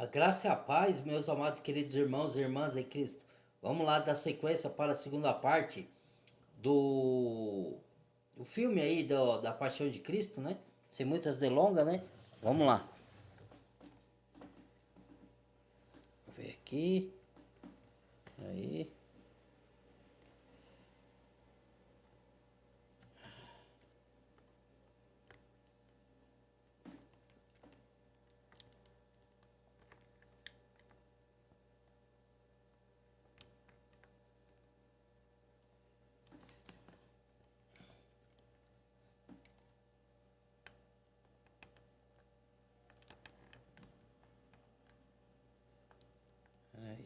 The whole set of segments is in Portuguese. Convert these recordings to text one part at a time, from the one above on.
A graça e a paz, meus amados queridos irmãos e irmãs em Cristo. Vamos lá dar sequência para a segunda parte do, do filme aí da Paixão de Cristo, né? Sem muitas delongas, né? Vamos lá. Vou ver aqui. Aí. Aí.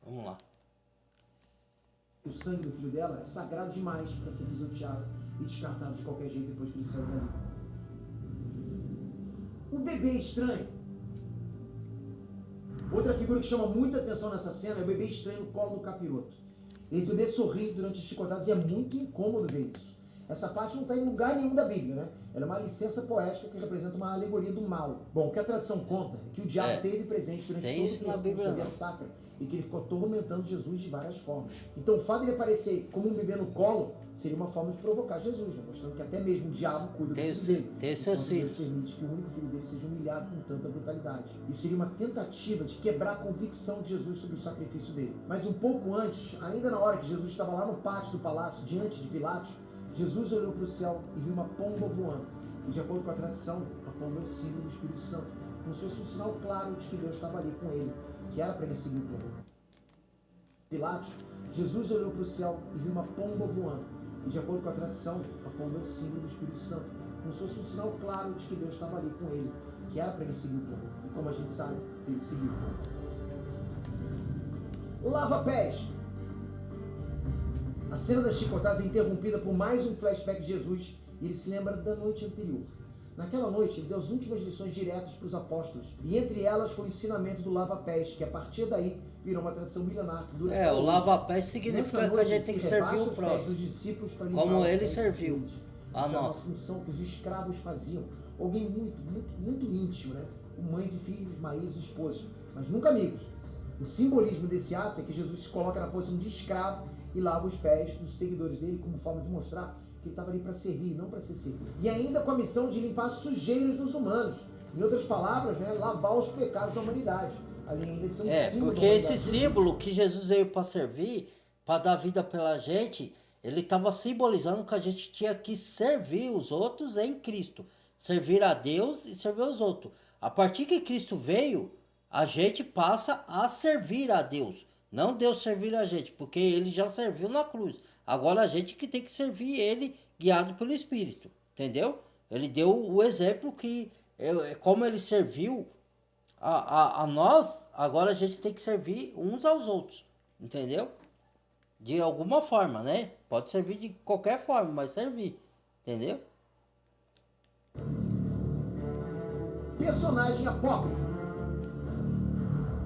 Vamos lá. O sangue do filho dela é sagrado demais para ser pisoteado e descartado de qualquer jeito depois que ele saiu dali. O bebê estranho. Outra figura que chama muita atenção nessa cena é o bebê estranho no colo do capiroto. Esse bebê sorri durante as chicotadas e é muito incômodo ver isso. Essa parte não está em lugar nenhum da Bíblia, né? Ela é uma licença poética que representa uma alegoria do mal. Bom, o que a tradição conta é que o diabo teve presente durante todo o tempo da Bíblia sacra e que ele ficou atormentando Jesus de várias formas. Então o fato de ele aparecer como um bebê no colo seria uma forma de provocar Jesus, né? Mostrando que até mesmo o diabo cuida do filho dele. Enquanto Deus permite que o único filho dele seja humilhado com tanta brutalidade. Isso seria uma tentativa de quebrar a convicção de Jesus sobre o sacrifício dele. Mas um pouco antes, ainda na hora que Jesus estava lá no pátio do palácio, diante de Pilatos, Jesus olhou para o céu e viu uma pomba voando. E de acordo com a tradição, a pomba é o símbolo do Espírito Santo, como se fosse um sinal claro de que Deus estava ali com ele, que era para ele seguir o plano. Pilatos, Jesus olhou para o céu e viu uma pomba voando. E de acordo com a tradição, a pomba é o símbolo do Espírito Santo, como se fosse um sinal claro de que Deus estava ali com ele, que era para ele seguir o plano. E como a gente sabe, ele seguiu o plano. Lava-pés. A cena das chicotadas é interrompida por mais um flashback de Jesus e ele se lembra da noite anterior. Naquela noite, ele deu as últimas lições diretas para os apóstolos, e entre elas foi o ensinamento do lava-pés, que a partir daí virou uma tradição milenar que dura até o hoje. lava-pés significa que a gente tem que servir o próximo, como ele serviu a nós. É uma função que os escravos faziam. Alguém muito íntimo, né? Com mães e filhos, maridos e esposas, mas nunca amigos. O simbolismo desse ato é que Jesus se coloca na posição de escravo e lava os pés dos seguidores dele como forma de mostrar que ele estava ali para servir, não para ser servido. E ainda com a missão de limpar sujeiros dos humanos. Em outras palavras, né, lavar os pecados da humanidade. Além ainda de ser um símbolo porque esse símbolo que Jesus veio para servir, para dar vida pela gente, ele estava simbolizando que a gente tinha que servir os outros em Cristo. Servir a Deus e servir os outros. A partir que Cristo veio, a gente passa a servir a Deus. Não Deus servir a gente, porque ele já serviu na cruz. Agora a gente que tem que servir ele, guiado pelo Espírito. Entendeu? Ele deu o exemplo que, como ele serviu a nós, agora a gente tem que servir uns aos outros. Entendeu? De alguma forma, né? Pode servir de qualquer forma, mas servir. Entendeu? Personagem apócrifo.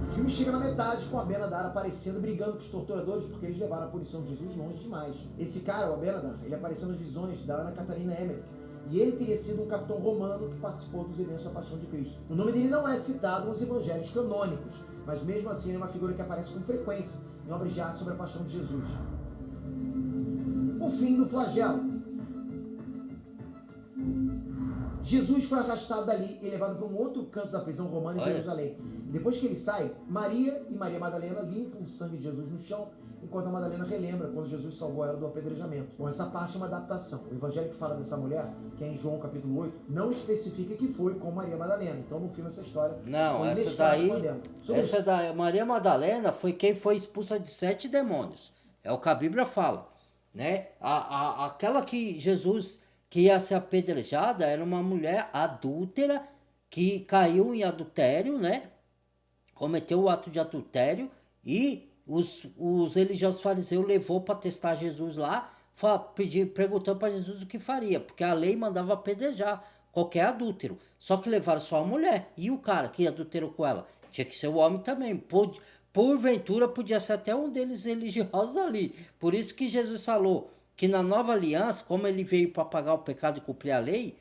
O filme chega na metade com Abenadar aparecendo, brigando com os torturadores porque eles levaram a punição de Jesus longe demais. Esse cara, o Abenadar, ele apareceu nas visões da Ana Catarina Emmerich, e ele teria sido um capitão romano que participou dos eventos da Paixão de Cristo. O nome dele não é citado nos evangelhos canônicos, mas mesmo assim ele é uma figura que aparece com frequência em obras de arte sobre a Paixão de Jesus. O fim do flagelo. Jesus foi arrastado dali e levado para um outro canto da prisão romana em Jerusalém. E depois que ele sai, Maria e Maria Madalena limpam o sangue de Jesus no chão, enquanto a Madalena relembra quando Jesus salvou ela do apedrejamento. Bom, essa parte é uma adaptação. O evangelho que fala dessa mulher, que é em João capítulo 8, não especifica que foi com Maria Madalena. Então no filme essa história não, foi essa da Maria Madalena foi quem foi expulsa de 7 demônios. É o que a Bíblia fala, né? Aquela que Jesus que ia ser apedrejada era uma mulher adúltera que caiu em adultério, né? Cometeu o ato de adultério e os religiosos fariseus levou para testar Jesus lá, perguntando para Jesus o que faria, porque a lei mandava apedrejar qualquer adúltero. Só que levaram só a mulher. E o cara que adulterou com ela? Tinha que ser o homem também. Porventura podia ser até um deles religiosos ali. Por isso que Jesus falou que na nova aliança, como ele veio para pagar o pecado e cumprir a lei,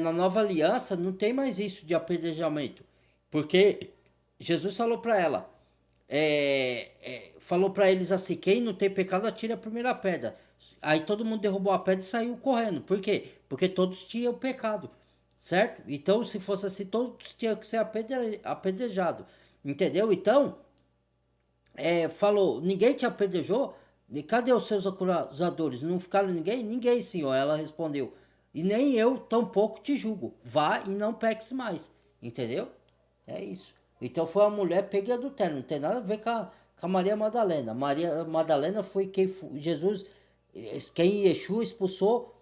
na nova aliança não tem mais isso de apedrejamento. Porque Jesus falou para ela, falou para eles assim, quem não tem pecado atire a primeira pedra. Aí todo mundo derrubou a pedra e saiu correndo. Por quê? Porque todos tinham pecado, certo? Então se fosse assim, todos tinham que ser apedrejados, entendeu? Então, falou, ninguém te apedrejou? E cadê os seus acusadores? Não ficaram ninguém? Ninguém, senhor, ela respondeu. E nem eu tampouco te julgo. Vá e não peques mais, entendeu? É isso. Então foi uma mulher pega e adultério, não tem nada a ver com a Maria Madalena. Maria Madalena foi quem Jesus, quem Yeshua expulsou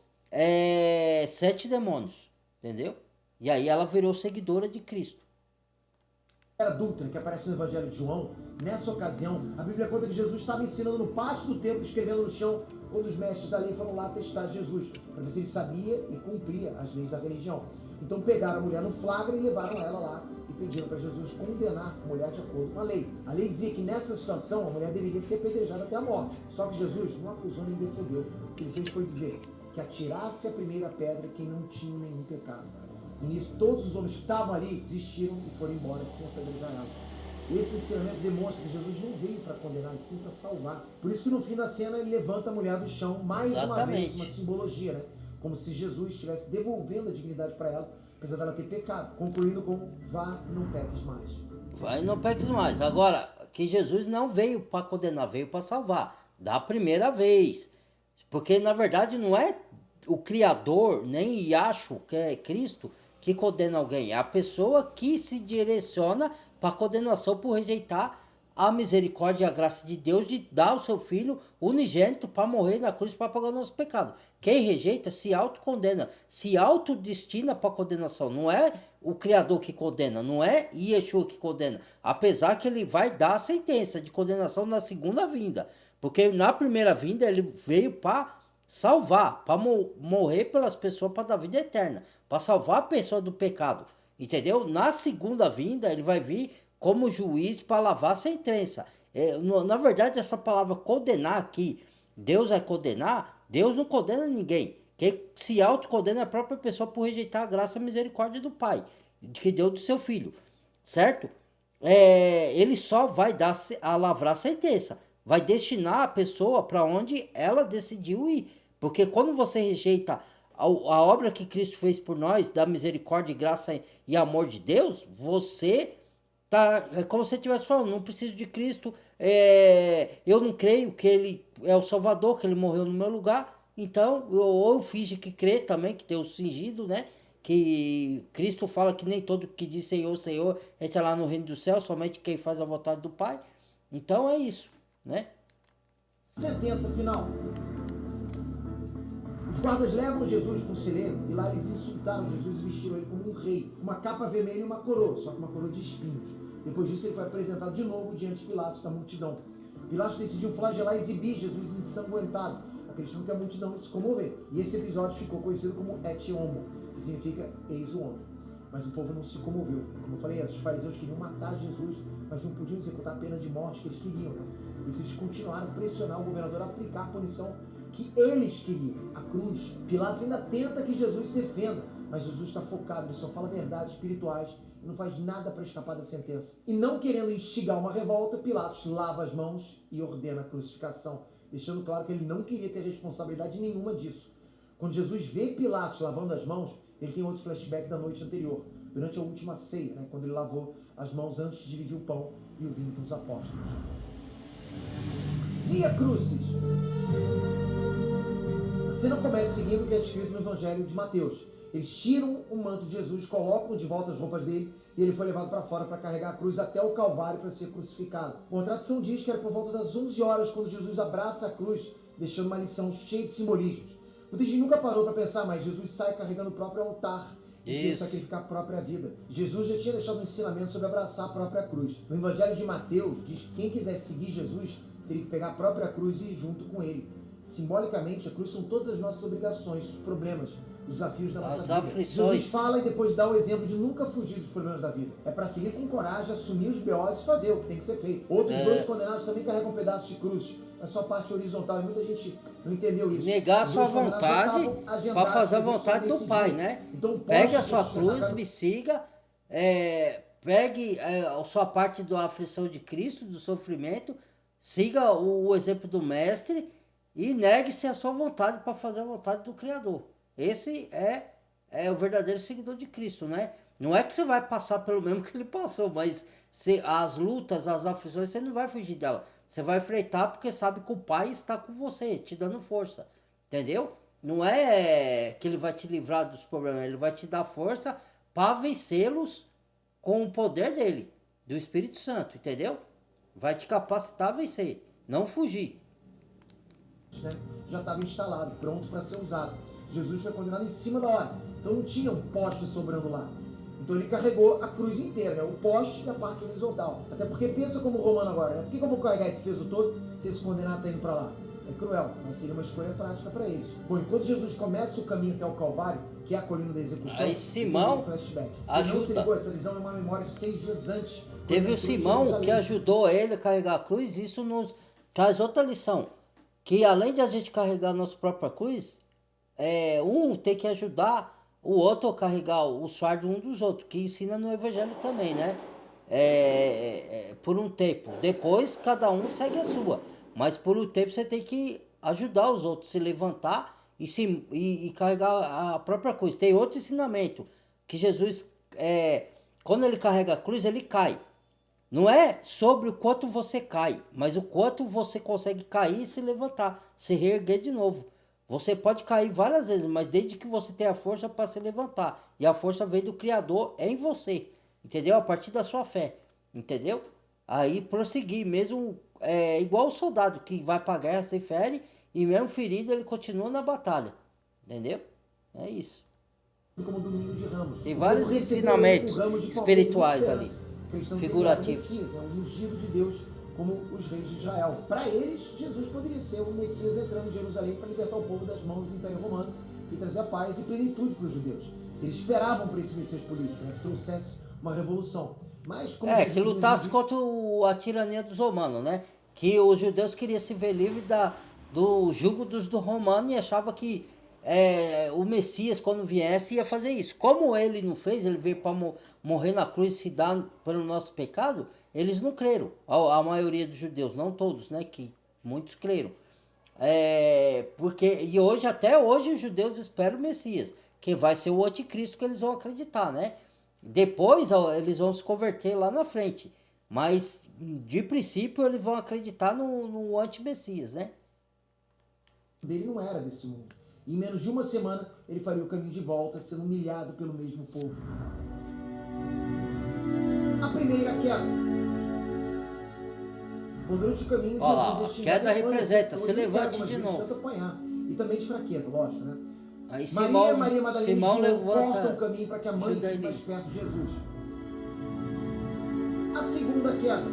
7 demônios, entendeu? E aí ela virou seguidora de Cristo. Adúltera, que aparece no Evangelho de João, nessa ocasião, a Bíblia conta que Jesus estava ensinando no pátio do templo, escrevendo no chão, quando os mestres da lei foram lá testar Jesus, para ver se ele sabia e cumpria as leis da religião. Então pegaram a mulher no flagra e levaram ela lá e pediram para Jesus condenar a mulher de acordo com a lei. A lei dizia que nessa situação a mulher deveria ser apedrejada até a morte. Só que Jesus não acusou nem defendeu. O que ele fez foi dizer que atirasse a primeira pedra quem não tinha nenhum pecado. E nisso todos os homens que estavam ali desistiram e foram embora sem apedrejar ela. Esse ensinamento demonstra que Jesus não veio para condenar, e sim para salvar. Por isso que no fim da cena ele levanta a mulher do chão, mais uma vez, uma simbologia, né? Como se Jesus estivesse devolvendo a dignidade para ela, apesar dela ter pecado. Concluindo com, vá e não peques mais. Vai e não peques mais. Agora, que Jesus não veio para condenar, veio para salvar. Da primeira vez. Porque na verdade não é o Criador, nem Yahshua, que é Cristo, que condena alguém. É a pessoa que se direciona para a condenação por rejeitar a misericórdia e a graça de Deus de dar o seu filho unigênito para morrer na cruz para pagar o nosso pecado. Quem rejeita se autocondena, se autodestina para a condenação. Não é o Criador que condena, não é Yeshua que condena. Apesar que ele vai dar a sentença de condenação na segunda vinda. Porque na primeira vinda ele veio para salvar, para morrer pelas pessoas, para dar vida eterna, para salvar a pessoa do pecado, entendeu? Na segunda vinda ele vai vir como juiz para lavar a sentença. Na verdade, essa palavra condenar aqui, Deus vai condenar, Deus não condena ninguém. Quem se autocondena é a própria pessoa por rejeitar a graça e a misericórdia do Pai, que deu do seu filho, certo? Ele só vai dar a lavrar a sentença, vai destinar a pessoa para onde ela decidiu ir. Porque quando você rejeita a obra que Cristo fez por nós, da misericórdia, graça e amor de Deus, você tá, é como se você estivesse falando, não preciso de Cristo, eu não creio que Ele é o Salvador, que Ele morreu no meu lugar, então, ou eu finge que crê também, que tem o cingido, né? Que Cristo fala que nem todo que diz Senhor, Senhor, entra lá no reino do céu, somente quem faz a vontade do Pai. Então é isso, né? Sentença final. Os guardas levam Jesus para um celeiro e lá eles insultaram Jesus e vestiram ele como um rei. Uma capa vermelha e uma coroa, só que uma coroa de espinhos. Depois disso ele foi apresentado de novo diante de Pilatos, da multidão. Pilatos decidiu flagelar e exibir Jesus ensanguentado, acreditando que a multidão se comover. E esse episódio ficou conhecido como Et Homo, que significa eis o homem. Mas o povo não se comoveu. Como eu falei antes, os fariseus queriam matar Jesus, mas não podiam executar a pena de morte que eles queriam, né? Por isso eles continuaram a pressionar o governador a aplicar a punição que eles queriam, a cruz. Pilatos ainda tenta que Jesus se defenda, mas Jesus está focado, ele só fala verdades espirituais e não faz nada para escapar da sentença. E não querendo instigar uma revolta, Pilatos lava as mãos e ordena a crucificação, deixando claro que ele não queria ter responsabilidade nenhuma disso. Quando Jesus vê Pilatos lavando as mãos, ele tem outro flashback da noite anterior, durante a última ceia, né, quando ele lavou as mãos antes de dividir o pão e o vinho com os apóstolos. Via Crucis. A cena começa seguindo o que é descrito no Evangelho de Mateus. Eles tiram o manto de Jesus, colocam de volta as roupas dele e ele foi levado para fora para carregar a cruz até o Calvário para ser crucificado. Uma tradição diz que era por volta das 11 horas quando Jesus abraça a cruz, deixando uma lição cheia de simbolismos. Muita gente nunca parou para pensar, mas Jesus sai carregando o próprio altar e quer sacrificar a própria vida. Jesus já tinha deixado um ensinamento sobre abraçar a própria cruz. No Evangelho de Mateus diz que quem quiser seguir Jesus teria que pegar a própria cruz e ir junto com ele. Simbolicamente, a cruz são todas as nossas obrigações, os problemas, os desafios da nossa As vida. aflições. Jesus fala e depois dá o exemplo de nunca fugir dos problemas da vida. É para seguir com coragem, assumir os BOs e fazer o que tem que ser feito. Outros dois condenados também carregam pedaços de cruz, é só parte horizontal, e muita gente não entendeu isso. Negar a Os sua dois condenados já vontade estavam agendados para fazer a para vontade do execução Pai, nesse dia. né? Então, Pegue a poste sua Jesus cruz, atacado- me siga, pegue a sua parte da aflição de Cristo, do sofrimento, siga o exemplo do Mestre e negue-se a sua vontade para fazer a vontade do Criador. Esse é o verdadeiro seguidor de Cristo, né? Não é que você vai passar pelo mesmo que ele passou, mas as lutas, as aflições, você não vai fugir dela. Você vai enfrentar porque sabe que o Pai está com você, te dando força. Entendeu? Não é que ele vai te livrar dos problemas, ele vai te dar força para vencê-los com o poder dele, do Espírito Santo, entendeu? Vai te capacitar a vencer, não fugir. né, já estava instalado, pronto para ser usado. Jesus foi condenado em cima da hora, então não tinha um poste sobrando lá. Então ele carregou a cruz inteira, né, o poste e a parte horizontal. Até porque pensa como romano agora, né? Por que eu vou carregar esse peso todo se esse condenado está indo para lá? É cruel, mas seria uma escolha prática para eles. Bom, enquanto Jesus começa o caminho até o Calvário, que é a colina da execução, aí Simão flashback. ajuda. Não se ligou, essa visão é uma memória de 6 dias antes. Teve o Simão que ajudou ele a carregar a cruz. Isso nos traz outra lição. Que além de a gente carregar a nossa própria cruz, um tem que ajudar o outro a carregar o fardo um dos outros. Que ensina no Evangelho também, né? Por um tempo. Depois cada um segue a sua. Mas por um tempo você tem que ajudar os outros a se levantar e carregar a própria cruz. Tem outro ensinamento. Que Jesus, quando ele carrega a cruz, ele cai. Não é sobre o quanto você cai, mas o quanto você consegue cair e se levantar, se reerguer de novo. Você pode cair várias vezes, mas desde que você tenha força para se levantar. E a força vem do Criador em você, entendeu? A partir da sua fé, entendeu? Aí prosseguir, mesmo igual o soldado que vai para a guerra, se fere, e mesmo ferido ele continua na batalha, entendeu? É isso. Como domingo de ramos. Tem vários ensinamentos espirituais ali. Figurativos. Messias, né? Um ungido de Deus, como os reis de Israel. Para eles, Jesus poderia ser o Messias entrando em Jerusalém para libertar o povo das mãos do Império Romano e trazer a paz e plenitude para os judeus. Eles esperavam por esse Messias político, né? Que trouxesse uma revolução. Mas como que lutasse contra a tirania dos romanos, né? Que os judeus queriam se ver livres do jugo do romano e achava que o Messias, quando viesse, ia fazer isso. Como ele não fez, ele veio para morrer na cruz e se dar pelo nosso pecado, eles não creram. A maioria dos judeus, não todos, né? Que muitos creram. E hoje, até hoje, os judeus esperam o Messias, que vai ser o anticristo que eles vão acreditar, né? Depois eles vão se converter lá na frente. Mas, de princípio, eles vão acreditar no anti-Messias, né? Dele não era desse mundo. E em menos de uma semana, ele faria o caminho de volta, sendo humilhado pelo mesmo povo. A primeira queda. Bom, durante o caminho, Jesus queda representa, se levante de novo. Tanto apanhar. E também de fraqueza, lógico, né? Aí Maria Madalena e João cortam o caminho para que a mãe fique mais perto de Jesus. A segunda queda.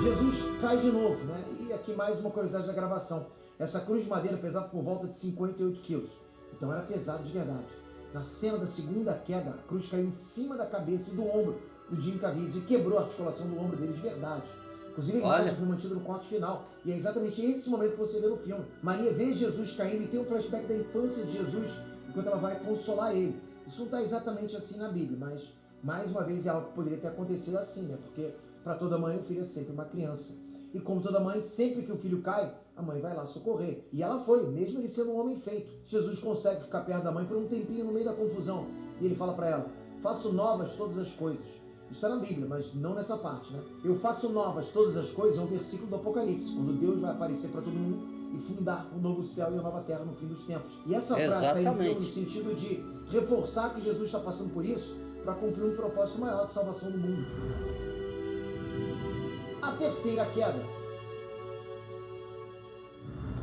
Jesus cai de novo, né? E aqui mais uma curiosidade da gravação. Essa cruz de madeira pesava por volta de 58 quilos. Então era pesado de verdade. Na cena da segunda queda, a cruz caiu em cima da cabeça e do ombro do Jim Caviezel e quebrou a articulação do ombro dele de verdade. Inclusive a imagem foi mantida no corte final. E é exatamente esse momento que você vê no filme. Maria vê Jesus caindo e tem um flashback da infância de Jesus enquanto ela vai consolar ele. Isso não está exatamente assim na Bíblia, mas mais uma vez é algo que poderia ter acontecido assim, né? Porque para toda mãe o filho é sempre uma criança. E como toda mãe, sempre que o filho cai, a mãe vai lá socorrer. E ela foi, mesmo ele sendo um homem feito. Jesus consegue ficar perto da mãe por um tempinho no meio da confusão. E ele fala para ela, faço novas todas as coisas. Isso está na Bíblia, mas não nessa parte, né? Eu faço novas todas as coisas é um versículo do Apocalipse, quando Deus vai aparecer para todo mundo e fundar um novo céu e uma nova terra no fim dos tempos. E essa frase está aí no filme no sentido de reforçar que Jesus está passando por isso para cumprir um propósito maior de salvação do mundo. A terceira queda.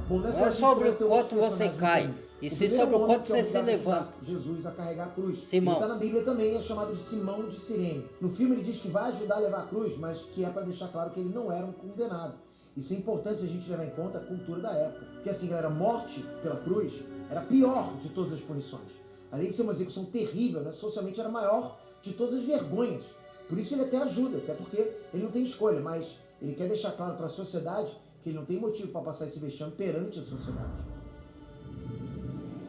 Bom, não é sobre o quanto você cai, e sim sobre o quanto você se levanta. Jesus a carregar a cruz. Simão. Ele está na Bíblia também, é chamado de Simão de Cirene. No filme ele diz que vai ajudar a levar a cruz, mas que é para deixar claro que ele não era um condenado. Isso é importante se a gente levar em conta a cultura da época. Porque assim, galera, morte pela cruz era a pior de todas as punições. Além de ser uma execução terrível, né, socialmente era a maior de todas as vergonhas. Por isso ele até ajuda, até porque ele não tem escolha, mas ele quer deixar claro para a sociedade que ele não tem motivo para passar esse vexame perante a sociedade.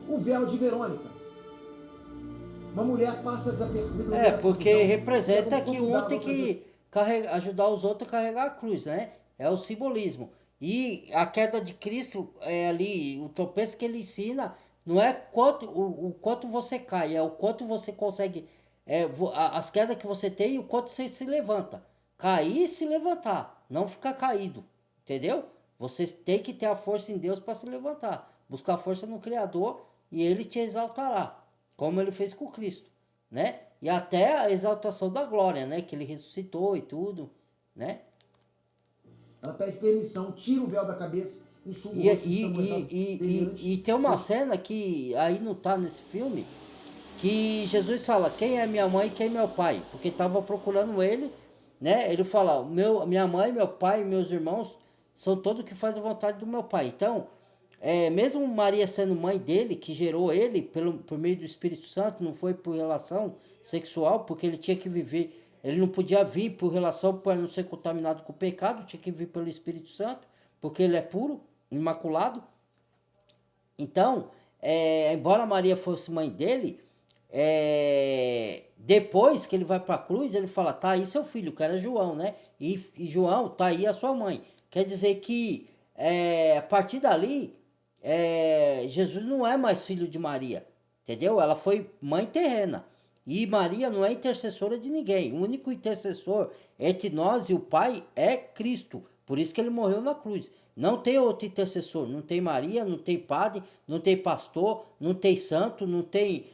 O véu de Verônica. Uma mulher passa desapercebida. Porque representa que um tem que ajudar os outros a carregar a cruz, né? É o simbolismo. E a queda de Cristo, ali, o tropeço que ele ensina, não é o quanto você cai, é o quanto você consegue, as quedas que você tem e o quanto você se levanta. Cair e se levantar, não ficar caído, entendeu? Você tem que ter a força em Deus para se levantar. Buscar força no Criador e ele te exaltará, como ele fez com Cristo, né? E até a exaltação da glória, né? Que ele ressuscitou e tudo, né? Ela pede permissão, tira o véu da cabeça, enxuga o rosto e tem uma cena que aí não tá nesse filme, que Jesus fala, quem é minha mãe e quem é meu pai? Porque estava procurando ele, né? Ele fala, minha mãe, meu pai, meus irmãos são todos que fazem a vontade do meu pai. Então, mesmo Maria sendo mãe dele, que gerou ele por meio do Espírito Santo, não foi por relação sexual, porque ele tinha que viver, ele não podia vir por relação para não ser contaminado com o pecado, tinha que vir pelo Espírito Santo, porque ele é puro, imaculado. Então, embora Maria fosse mãe dele, depois que ele vai para a cruz, ele fala, tá aí seu filho, que era João, né? E João, tá aí a sua mãe. Quer dizer que, a partir dali, Jesus não é mais filho de Maria, entendeu? Ela foi mãe terrena. E Maria não é intercessora de ninguém. O único intercessor entre nós e o Pai é Cristo. Por isso que ele morreu na cruz. Não tem outro intercessor. Não tem Maria, não tem padre, não tem pastor, não tem santo, não tem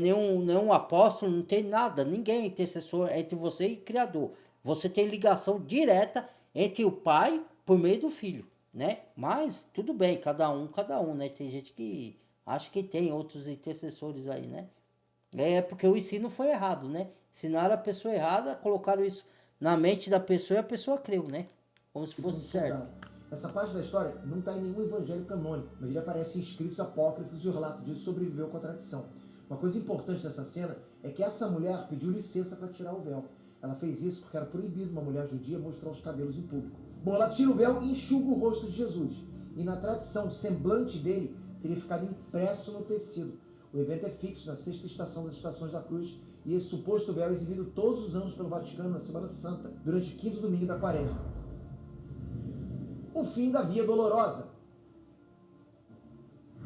nenhum apóstolo, não tem nada. Ninguém é intercessor entre você e o Criador. Você tem ligação direta entre o Pai por meio do Filho, né? Mas tudo bem, cada um, né? Tem gente que acha que tem outros intercessores aí, né? Porque o ensino foi errado, né? Ensinaram a pessoa errada, colocaram isso na mente da pessoa e a pessoa creu, né? Como se fosse certo. Essa parte da história não está em nenhum evangelho canônico, mas ele aparece em escritos apócrifos e o relato disso sobreviveu com a tradição. Uma coisa importante dessa cena é que essa mulher pediu licença para tirar o véu. Ela fez isso porque era proibido uma mulher judia mostrar os cabelos em público. Bom, ela tira o véu e enxuga o rosto de Jesus. E na tradição, o semblante dele teria ficado impresso no tecido. O evento é fixo na sexta estação das Estações da Cruz e esse suposto véu é exibido todos os anos pelo Vaticano na Semana Santa, durante o quinto domingo da Quaresma. O fim da Via Dolorosa.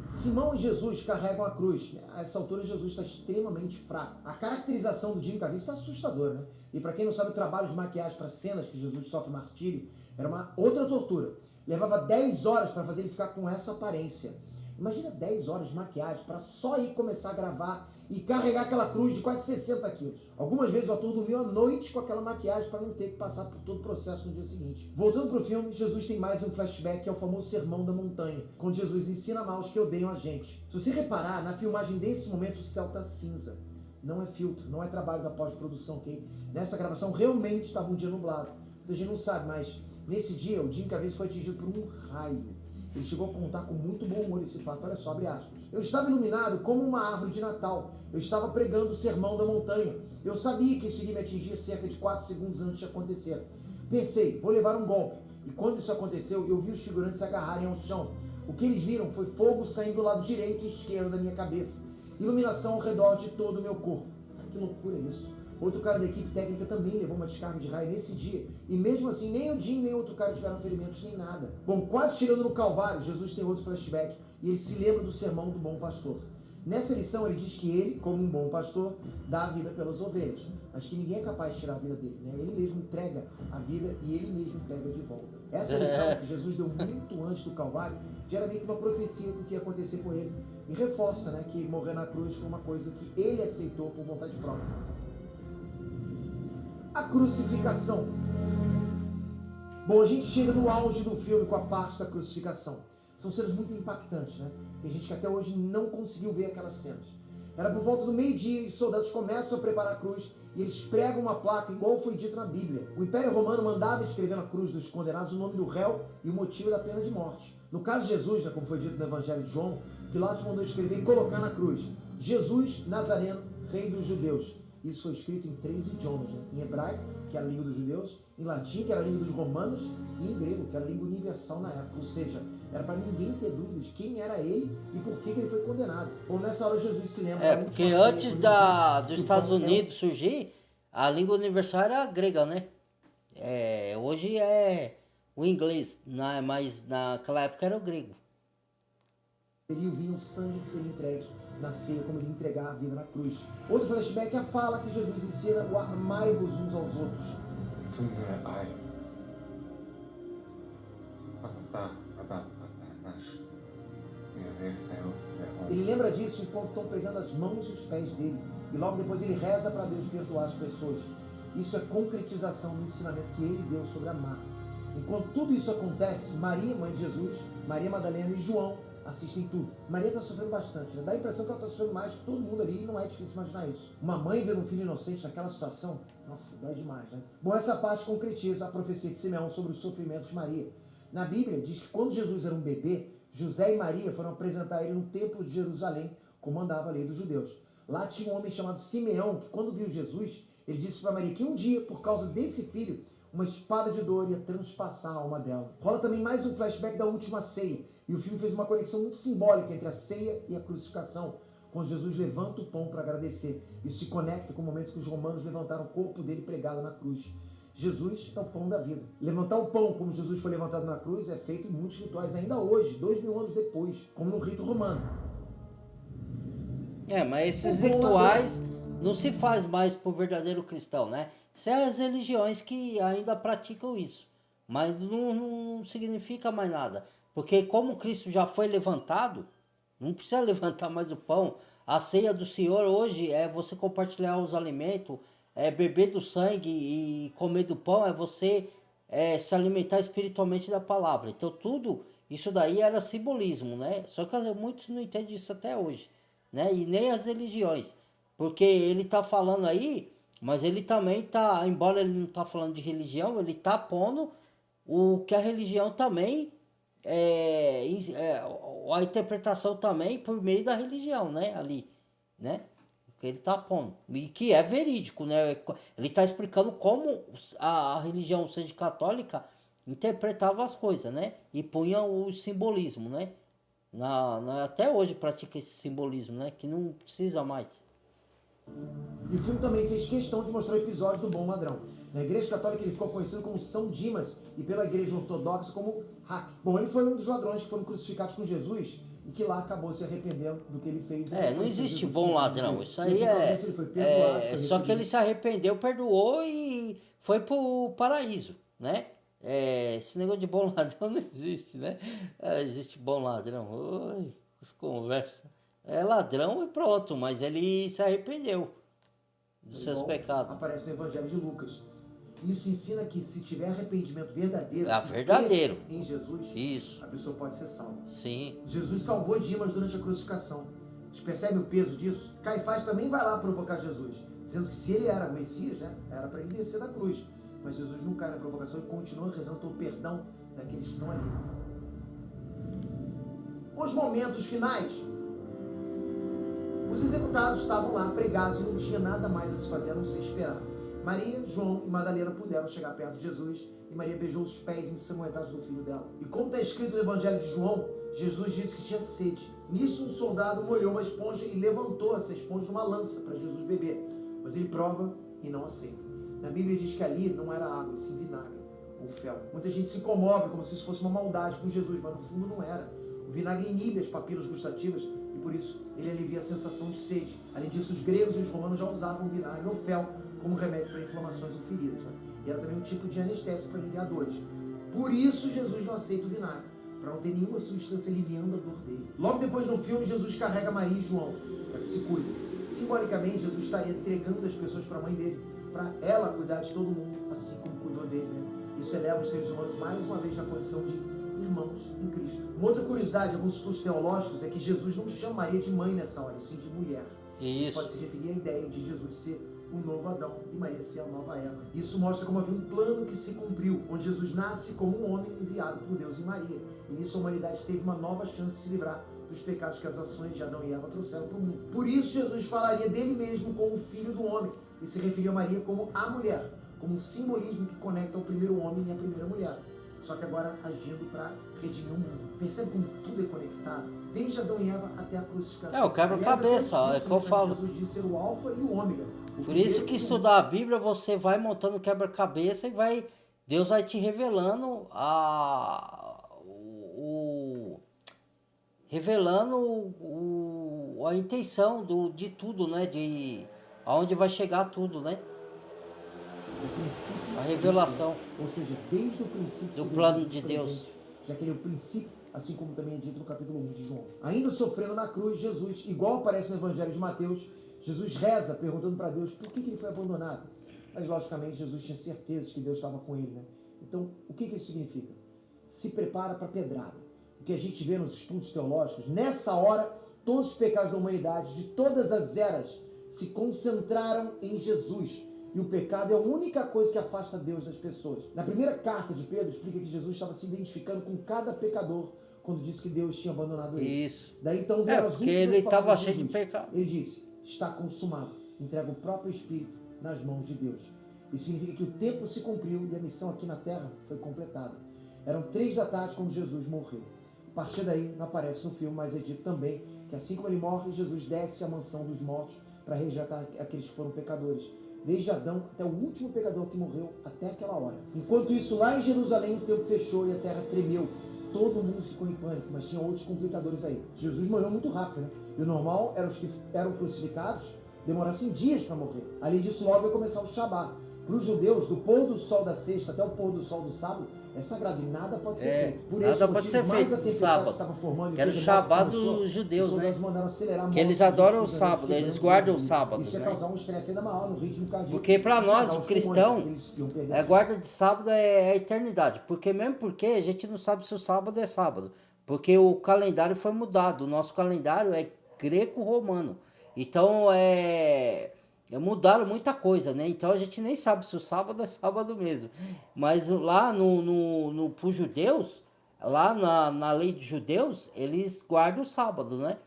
Simão e Jesus carregam a cruz. A essa altura, Jesus está extremamente fraco. A caracterização do Jim Caviezel está assustadora, né? E para quem não sabe, o trabalho de maquiagem para cenas que Jesus sofre martírio era uma outra tortura. Levava 10 horas para fazer ele ficar com essa aparência. Imagina 10 horas de maquiagem para só ir começar a gravar e carregar aquela cruz de quase 60 quilos. Algumas vezes o ator dormiu à noite com aquela maquiagem para não ter que passar por todo o processo no dia seguinte. Voltando para o filme, Jesus tem mais um flashback que é o famoso Sermão da Montanha, quando Jesus ensina a amar os que odeiam a gente. Se você reparar, na filmagem desse momento o céu está cinza. Não é filtro, não é trabalho da pós-produção, ok? Nessa gravação realmente estava um dia nublado. Muita gente não sabe, mas nesse dia o Jim Caviezel foi atingido por um raio. Ele chegou a contar com muito bom humor esse fato, olha só, abre aspas. Eu estava iluminado como uma árvore de Natal. Eu estava pregando o Sermão da Montanha. Eu sabia que isso iria me atingir cerca de 4 segundos antes de acontecer. Pensei, vou levar um golpe. E quando isso aconteceu, eu vi os figurantes se agarrarem ao chão. O que eles viram foi fogo saindo do lado direito e esquerdo da minha cabeça. Iluminação ao redor de todo o meu corpo. Cara, que loucura isso. Outro cara da equipe técnica também levou uma descarga de raio nesse dia. E mesmo assim, nem o Jim nem outro cara tiveram ferimentos nem nada. Bom, quase chegando no Calvário, Jesus tem outro flashback. E ele se lembra do sermão do bom pastor. Nessa lição ele diz que ele, como um bom pastor, dá a vida pelas ovelhas. Mas que ninguém é capaz de tirar a vida dele, né? Ele mesmo entrega a vida e ele mesmo pega de volta. Essa lição que Jesus deu muito antes do Calvário já era meio que uma profecia do que ia acontecer com ele. E reforça, né, que morrer na cruz foi uma coisa que ele aceitou por vontade própria. A crucificação. Bom, a gente chega no auge do filme com a parte da crucificação. São cenas muito impactantes, né? Tem gente que até hoje não conseguiu ver aquelas cenas. Era por volta do meio-dia e os soldados começam a preparar a cruz e eles pregam uma placa igual foi dito na Bíblia. O Império Romano mandava escrever na cruz dos condenados o nome do réu e o motivo da pena de morte. No caso de Jesus, né, como foi dito no Evangelho de João, Pilatos mandou escrever e colocar na cruz: Jesus Nazareno, Rei dos Judeus. Isso foi escrito em 3 idiomas, né? Em hebraico, que era a língua dos judeus, em latim, que era a língua dos romanos, e em grego, que era a língua universal na época. Ou seja, era para ninguém ter dúvida de quem era ele e por que ele foi condenado. Ou nessa hora Jesus se lembra. Porque antes dos Estados Unidos surgir, a língua universal era a grega, né? Hoje é o inglês, mas naquela época era o grego. Ele vinha o sangue que seria entregue na ceia, como ele ia entregar a vida na cruz. Outro flashback é a fala que Jesus ensina: o amai-vos uns aos outros. Ele lembra disso enquanto estão pegando as mãos e os pés dele. E logo depois ele reza para Deus perdoar as pessoas. Isso é concretização do ensinamento que ele deu sobre amar. Enquanto tudo isso acontece, Maria, mãe de Jesus, Maria Madalena e João assistem tudo. Maria está sofrendo bastante, né? Dá a impressão que ela está sofrendo mais que todo mundo ali, e não é difícil imaginar isso. Uma mãe vendo um filho inocente naquela situação, nossa, dói demais, né? Bom, essa parte concretiza a profecia de Simeão sobre os sofrimentos de Maria. Na Bíblia diz que quando Jesus era um bebê, José e Maria foram apresentar ele no templo de Jerusalém, como mandava a lei dos judeus. Lá tinha um homem chamado Simeão, que quando viu Jesus, ele disse para Maria que um dia, por causa desse filho, uma espada de dor ia transpassar a alma dela. Rola também mais um flashback da última ceia, e o filme fez uma conexão muito simbólica entre a ceia e a crucificação, quando Jesus levanta o pão para agradecer. Isso se conecta com o momento que os romanos levantaram o corpo dele pregado na cruz. Jesus é o pão da vida. Levantar o pão como Jesus foi levantado na cruz é feito em muitos rituais ainda hoje, 2000 anos depois, como no rito romano. Mas esses rituais não se faz mais por verdadeiro cristão, né? São as religiões que ainda praticam isso, mas não significa mais nada, porque como Cristo já foi levantado, não precisa levantar mais o pão. A ceia do Senhor hoje é você compartilhar os alimentos, beber do sangue e comer do pão, é você se alimentar espiritualmente da palavra. Então tudo isso daí era simbolismo, né? Só que muitos não entendem isso até hoje, né? E nem as religiões, porque ele está falando aí, mas ele também está, embora ele não está falando de religião, ele está pondo o que a religião também a interpretação também por meio da religião, né? Ali, né? Que ele está pondo, e que é verídico, né? Ele está explicando como a religião, seja católica, interpretava as coisas, né? E punha o simbolismo, né? Até hoje pratica esse simbolismo, né? Que não precisa mais. E o filme também fez questão de mostrar o episódio do Bom Ladrão. Na Igreja Católica ele ficou conhecido como São Dimas e pela Igreja Ortodoxa como Hack. Bom, ele foi um dos ladrões que foram crucificados com Jesus e que lá acabou se arrependendo do que ele fez. Não existe bom ladrão, isso aí só que ele se arrependeu, perdoou e foi pro paraíso, né? Esse negócio de bom ladrão não existe, né? Existe bom ladrão, oi, conversa. É ladrão e pronto, mas ele se arrependeu dos seus pecados. Aparece no Evangelho de Lucas. Isso ensina que se tiver arrependimento verdadeiro, verdadeiro em Jesus, isso, a pessoa pode ser salva. Sim. Jesus salvou Dimas durante a crucificação. Vocês percebem o peso disso? Caifás também vai lá provocar Jesus, dizendo que se ele era Messias, né, era para ele descer da cruz. Mas Jesus não cai na provocação e continua rezando pelo perdão daqueles que estão ali. Os momentos finais. Os executados estavam lá pregados e não tinha nada mais a se fazer a não ser esperar. Maria, João e Madalena puderam chegar perto de Jesus e Maria beijou os pés ensanguentados do filho dela. E como está escrito no Evangelho de João, Jesus disse que tinha sede. Nisso um soldado molhou uma esponja e levantou essa esponja numa lança para Jesus beber. Mas ele prova e não aceita. Na Bíblia diz que ali não era água, e sim vinagre ou fel. Muita gente se comove como se isso fosse uma maldade com Jesus, mas no fundo não era. O vinagre inibe as papilas gustativas e por isso ele alivia a sensação de sede. Além disso, os gregos e os romanos já usavam vinagre ou fel como remédio para inflamações ou feridas, né? E era também um tipo de anestésico para aliviar dores. Por isso Jesus não aceita o vinagre, para não ter nenhuma substância aliviando a dor dele. Logo depois no filme, Jesus carrega Maria e João para que se cuidem. Simbolicamente, Jesus estaria entregando as pessoas para a mãe dele, para ela cuidar de todo mundo, assim como cuidou dele, né? Isso eleva os seres humanos mais uma vez na condição de irmãos em Cristo. Uma outra curiosidade de alguns estudos teológicos é que Jesus não chama Maria de mãe nessa hora, e sim de mulher. Isso pode se referir à ideia de Jesus ser o novo Adão e Maria ser a nova Eva. Isso mostra como havia um plano que se cumpriu, onde Jesus nasce como um homem enviado por Deus em Maria. E nisso a humanidade teve uma nova chance de se livrar dos pecados que as ações de Adão e Eva trouxeram para o mundo. Por isso Jesus falaria dele mesmo como o filho do homem e se referia a Maria como a mulher, como um simbolismo que conecta o primeiro homem e a primeira mulher. Só que agora agindo para redimir o mundo. Percebe como tudo é conectado? Desde Adão e Eva até a crucificação. É o quebra-cabeça, é o que eu falo. Jesus disse ser o alfa e o ômega. Por isso que estudar a Bíblia, você vai montando quebra-cabeça e Deus vai te revelando a intenção de tudo, né? De aonde vai chegar tudo, né? A revelação. Ou seja, desde o princípio do plano de Deus. Já que ele é o princípio, assim como também é dito no capítulo 1 de João. Ainda sofrendo na cruz, Jesus, igual aparece no Evangelho de Mateus, Jesus reza perguntando para Deus por que ele foi abandonado. Mas logicamente Jesus tinha certeza de que Deus estava com ele, né? Então, o que isso significa? Se prepara para a pedrada. O que a gente vê nos estudos teológicos, nessa hora, todos os pecados da humanidade, de todas as eras, se concentraram em Jesus. E o pecado é a única coisa que afasta Deus das pessoas. Na primeira carta de Pedro, explica que Jesus estava se identificando com cada pecador quando disse que Deus tinha abandonado ele. Isso. Daí então vieram as porque últimas ele estava palavras de cheio de Jesus. pecado. Ele disse, está consumado. Entrega o próprio Espírito nas mãos de Deus. Isso significa que o tempo se cumpriu e a missão aqui na Terra foi completada. Eram 3 da tarde quando Jesus morreu. A partir daí, não aparece no filme, mas é dito também que assim como ele morre, Jesus desce à mansão dos mortos para resgatar aqueles que foram pecadores. Desde Adão até o último pecador que morreu até aquela hora. Enquanto isso, lá em Jerusalém, o tempo fechou e a terra tremeu. Todo mundo ficou em pânico, mas tinha outros complicadores aí. Jesus morreu muito rápido, né? E o normal era os que eram crucificados demorassem dias para morrer. Além disso, logo ia começar o Shabá. Para os judeus, do pôr do sol da sexta até o pôr do sol do sábado, é sagrado e nada pode ser feito. Por nada pode ser feito no sábado. Que era o Shabá dos judeus, né? Que eles adoram o sábado, eles guardam o sábado. Isso ia causar um estresse ainda maior no ritmo cardíaco. Porque para nós, o cristão, a guarda de sábado é a eternidade. Mesmo porque a gente não sabe se o sábado é sábado. Porque o calendário foi mudado. O nosso calendário é greco-romano. Então, mudaram muita coisa, né? Então a gente nem sabe se o sábado é sábado mesmo. Mas lá pros judeus, lá na lei de judeus, eles guardam o sábado, né?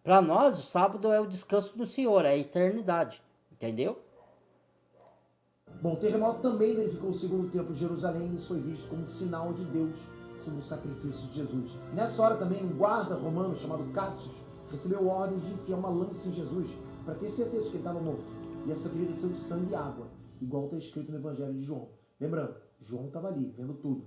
Para nós, o sábado é o descanso do Senhor, é a eternidade. Entendeu? Bom, o terremoto também danificou o segundo templo de Jerusalém e isso foi visto como um sinal de Deus sobre o sacrifício de Jesus. Nessa hora também, um guarda romano chamado Cássio recebeu ordem de enfiar uma lança em Jesus para ter certeza de que ele estava morto. E essa ferida saiu de sangue e água, igual está escrito no Evangelho de João. Lembrando, João estava ali, vendo tudo.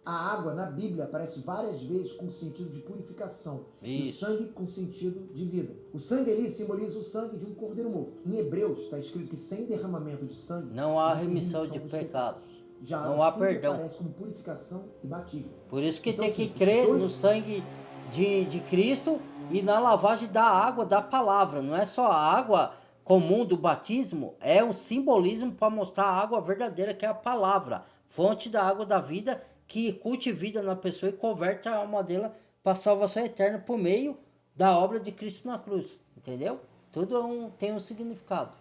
A água, na Bíblia, aparece várias vezes com sentido de purificação. E o sangue com sentido de vida. O sangue ali simboliza o sangue de um cordeiro morto. Em Hebreus está escrito que sem derramamento de sangue não há remissão de pecados. Já não há perdão. Aparece como purificação e batismo. Por isso que então, tem que crer no sangue de Cristo e na lavagem da água, da palavra. Não é só a água comum do batismo, é um simbolismo para mostrar a água verdadeira, que é a palavra, fonte da água da vida, que curte vida na pessoa e converte a alma dela para a salvação eterna por meio da obra de Cristo na cruz, entendeu? Tudo tem um significado.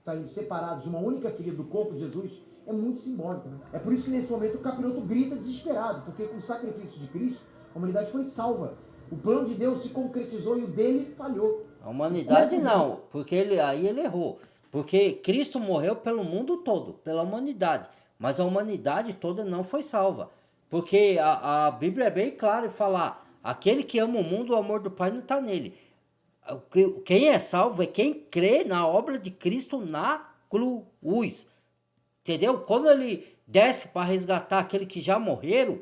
Saindo separados de uma única ferida do corpo de Jesus é muito simbólico, né? É por isso que nesse momento o capiroto grita desesperado, porque com o sacrifício de Cristo a humanidade foi salva. O plano de Deus se concretizou e o dele falhou. A humanidade não, porque aí ele errou. Porque Cristo morreu pelo mundo todo, pela humanidade. Mas a humanidade toda não foi salva. Porque a Bíblia é bem clara em falar, aquele que ama o mundo, o amor do Pai não está nele. Quem é salvo é quem crê na obra de Cristo na cruz. Entendeu? Quando ele desce para resgatar aquele que já morreram,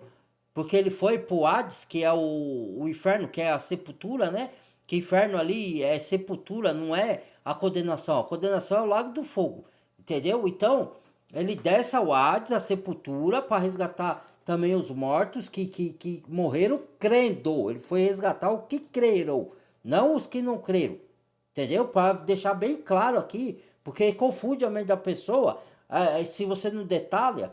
porque ele foi para o Hades, que é o inferno, que é a sepultura, né? Que inferno ali é sepultura, não é a condenação. A condenação é o lago do fogo, entendeu? Então, ele desce ao Hades, a sepultura, para resgatar também os mortos que morreram crendo. Ele foi resgatar o que creram, não os que não creram, entendeu? Para deixar bem claro aqui, porque confunde a mente da pessoa. Se você não detalha,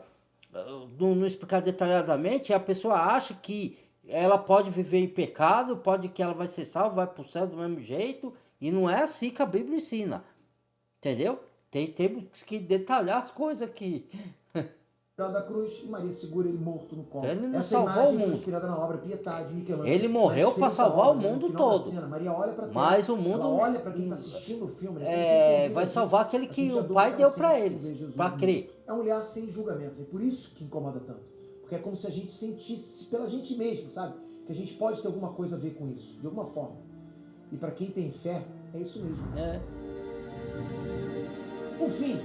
não explicar detalhadamente, a pessoa acha que ela pode viver em pecado, que ela vai ser salva, vai para o céu do mesmo jeito, e não é assim que a Bíblia ensina, entendeu? temos que detalhar as coisas aqui. Da cruz e Maria segura ele morto no colo. Ele não Essa salvou imagem o foi mundo. inspirada na obra Pietà de Michelangelo. Ele morreu para salvar o No mundo final da todo. cena, Maria olha pra tela, Mas o mundo ela olha para quem está assistindo o filme, né? Quem tem ouvido vai aqui, salvar aquele que assiste a o dor pai que deu ela para sente por eles, ver Jesus para no mundo. crer. É um olhar sem julgamento. É por isso que incomoda tanto. Porque é como se a gente sentisse pela gente mesmo, sabe? Que a gente pode ter alguma coisa a ver com isso, de alguma forma. E para quem tem fé, é isso mesmo. É. O fim.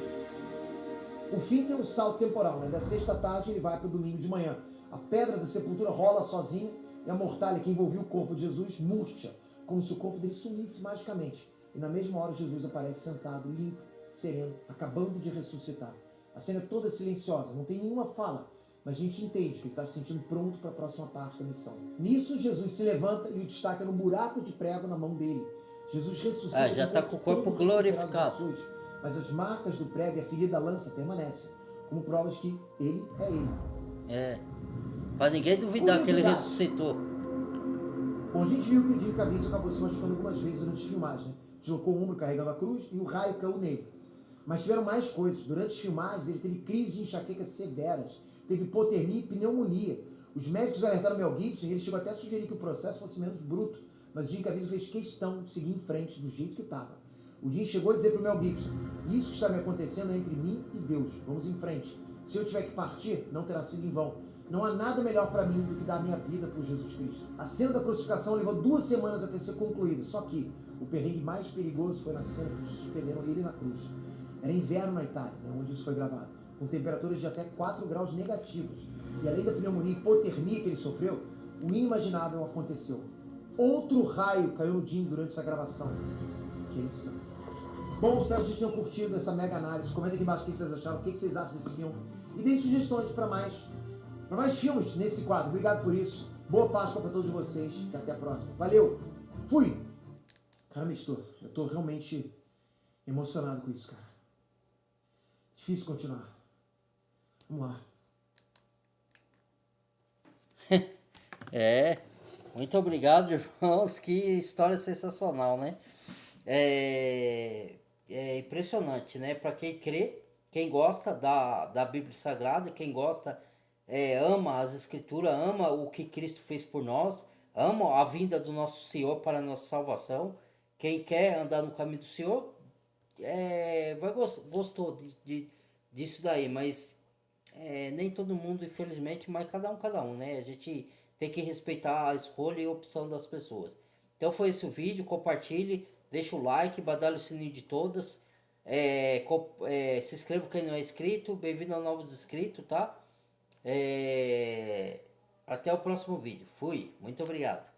O fim tem um salto temporal, né? Da sexta tarde ele vai para o domingo de manhã. A pedra da sepultura rola sozinha e a mortalha que envolvia o corpo de Jesus murcha, como se o corpo dele sumisse magicamente. E na mesma hora Jesus aparece sentado, limpo, sereno, acabando de ressuscitar. A cena é toda silenciosa, não tem nenhuma fala, mas a gente entende que ele está se sentindo pronto para a próxima parte da missão. Nisso, Jesus se levanta e o destaca no buraco de prego na mão dele. Jesus ressuscita. Já está com o corpo glorificado. Mas as marcas do prego e a ferida da lança permanecem, como provas que ele é ele. Para ninguém duvidar que ele ressuscitou. Bom, a gente viu que o Jim Caviezel acabou se machucando algumas vezes durante as filmagens, né? Deslocou o ombro carregando a cruz e o raio caiu nele. Mas tiveram mais coisas. Durante as filmagens ele teve crises de enxaqueca severas, teve hipotermia e pneumonia. Os médicos alertaram Mel Gibson e ele chegou até a sugerir que o processo fosse menos bruto, mas o Jim Caviezel fez questão de seguir em frente do jeito que estava. O Jim chegou a dizer para o Mel Gibson: isso que está me acontecendo é entre mim e Deus. Vamos em frente. Se eu tiver que partir, não terá sido em vão. Não há nada melhor para mim do que dar a minha vida por Jesus Cristo. A cena da crucificação levou 2 semanas até ser concluída. Só que o perrengue mais perigoso foi na cena que suspenderam ele na cruz. Era inverno na Itália, né, onde isso foi gravado, com temperaturas de até 4 graus negativos. E além da pneumonia e hipotermia que ele sofreu, o inimaginável aconteceu. Outro raio caiu no Jim durante essa gravação. Que insano. Bom, espero que vocês tenham curtido essa mega análise. Comenta aqui embaixo o que vocês acharam, o que vocês acham desse filme. E deem sugestões para mais filmes nesse quadro. Obrigado por isso. Boa Páscoa para todos vocês e até a próxima. Valeu! Fui! Caramba, eu tô realmente emocionado com isso, cara. Difícil continuar. Vamos lá. Muito obrigado, irmãos. Que história sensacional, né? É impressionante, né? Para quem crê, quem gosta da Bíblia Sagrada, quem gosta, ama as Escrituras, ama o que Cristo fez por nós, ama a vinda do nosso Senhor para a nossa salvação. Quem quer andar no caminho do Senhor, gostou disso daí, mas nem todo mundo, infelizmente, mas cada um, né? A gente tem que respeitar a escolha e a opção das pessoas. Então foi esse o vídeo, compartilhe, deixa o like, badalha o sininho de todas, se inscreva quem não é inscrito, bem-vindo a novos inscritos, tá? Até o próximo vídeo. Fui, muito obrigado.